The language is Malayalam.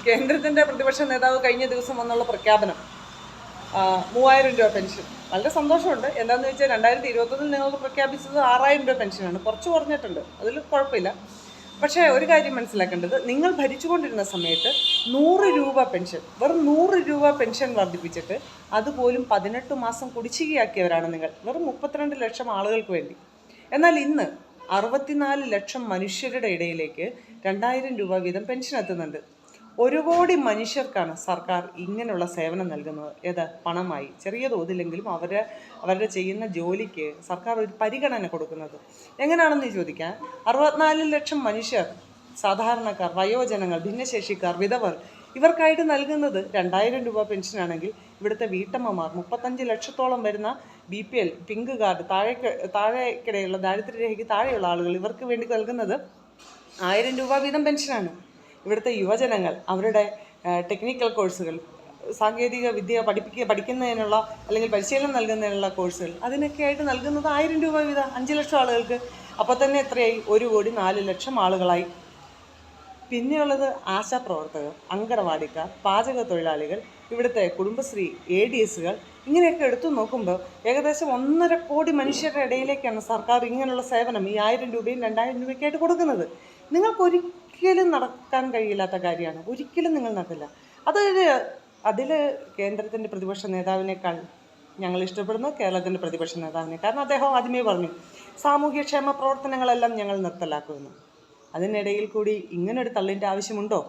കേന്ദ്രത്തിൻ്റെ പ്രതിപക്ഷ നേതാവ് കഴിഞ്ഞ ദിവസം വന്നുള്ള പ്രഖ്യാപനം 3000 രൂപ പെൻഷൻ വളരെ സന്തോഷമുണ്ട്. എന്താണെന്ന് വെച്ചാൽ 2021 നിങ്ങൾക്ക് പ്രഖ്യാപിച്ചത് 6000 രൂപ പെൻഷനാണ്. കുറച്ച് കുറഞ്ഞിട്ടുണ്ട്, അതിൽ കുഴപ്പമില്ല. പക്ഷേ ഒരു കാര്യം മനസ്സിലാക്കേണ്ടത്, നിങ്ങൾ ഭരിച്ചുകൊണ്ടിരുന്ന സമയത്ത് 100 രൂപ പെൻഷൻ, വെറും 100 രൂപ പെൻഷൻ വർദ്ധിപ്പിച്ചിട്ട് അതുപോലും 18 മാസം കുടിശ്ശികയാക്കിയവരാണ് നിങ്ങൾ, വെറും 32 ലക്ഷം ആളുകൾക്ക് വേണ്ടി. എന്നാൽ ഇന്ന് 64 ലക്ഷം മനുഷ്യരുടെ ഇടയിലേക്ക് 2000 രൂപ വീതം പെൻഷൻ എത്തുന്നുണ്ട്. 1 കോടി മനുഷ്യർക്കാണ് സർക്കാർ ഇങ്ങനെയുള്ള സേവനം നൽകുന്നത്. ഏത് പണമായി, ചെറിയ തോതിലെങ്കിലും അവരുടെ ചെയ്യുന്ന ജോലിക്ക് സർക്കാർ ഒരു പരിഗണന കൊടുക്കുന്നത്. എങ്ങനെയാണെന്ന് ചോദിക്കാൻ, 64 ലക്ഷം മനുഷ്യർ, സാധാരണക്കാർ, വയോജനങ്ങൾ, ഭിന്നശേഷിക്കാർ, വിധവർ, ഇവർക്കായിട്ട് നൽകുന്നത് 2000 രൂപ പെൻഷനാണെങ്കിൽ ഇവിടുത്തെ വീട്ടമ്മമാർ 35 ലക്ഷത്തോളം വരുന്ന BPL, പിങ്ക് കാർഡ്, താഴേക്കിടെയുള്ള ദാരിദ്ര്യരേഖയ്ക്ക് താഴെയുള്ള ആളുകൾ, ഇവർക്ക് വേണ്ടി നൽകുന്നത് 1000 രൂപ വീതം പെൻഷനാണ്. ഇവിടുത്തെ യുവജനങ്ങൾ അവരുടെ ടെക്നിക്കൽ കോഴ്സുകൾ, സാങ്കേതിക വിദ്യ പഠിക്കുന്നതിനുള്ള അല്ലെങ്കിൽ പരിശീലനം നൽകുന്നതിനുള്ള കോഴ്സുകൾ, അതിനൊക്കെ ആയിട്ട് നൽകുന്നത് 1000 രൂപ വീതം 5 ലക്ഷം ആളുകൾക്ക്. അപ്പോൾ തന്നെ എത്രയായി? 1 കോടി 4 ലക്ഷം ആളുകളായി. പിന്നെയുള്ളത് ആശാപ്രവർത്തകർ, അങ്കണവാടിക്കാർ, പാചക തൊഴിലാളികൾ, ഇവിടുത്തെ കുടുംബശ്രീ ADSകൾ, ഇങ്ങനെയൊക്കെ എടുത്തു നോക്കുമ്പോൾ ഏകദേശം 1.5 കോടി മനുഷ്യരുടെ ഇടയിലേക്കാണ് സർക്കാർ ഇങ്ങനെയുള്ള സേവനം ഈ 1000 രൂപയും 2000 രൂപയ്ക്കായിട്ട് കൊടുക്കുന്നത്. നിങ്ങൾക്കൊരിക്കലും നടക്കാൻ കഴിയില്ലാത്ത കാര്യമാണ്, ഒരിക്കലും നിങ്ങൾ നടക്കില്ല. അതിൽ കേന്ദ്രത്തിൻ്റെ പ്രതിപക്ഷ നേതാവിനേക്കാൾ ഞങ്ങൾ ഇഷ്ടപ്പെടുന്നു കേരളത്തിൻ്റെ പ്രതിപക്ഷ നേതാവിനെ. കാരണം അദ്ദേഹം ആദ്യമേ പറഞ്ഞു, സാമൂഹ്യക്ഷേമ പ്രവർത്തനങ്ങളെല്ലാം ഞങ്ങൾ നിർത്തലാക്കുമെന്ന്. അതിനിടയിൽ കൂടി ഇങ്ങനൊരു തള്ളിൻ്റെ ആവശ്യമുണ്ടോ?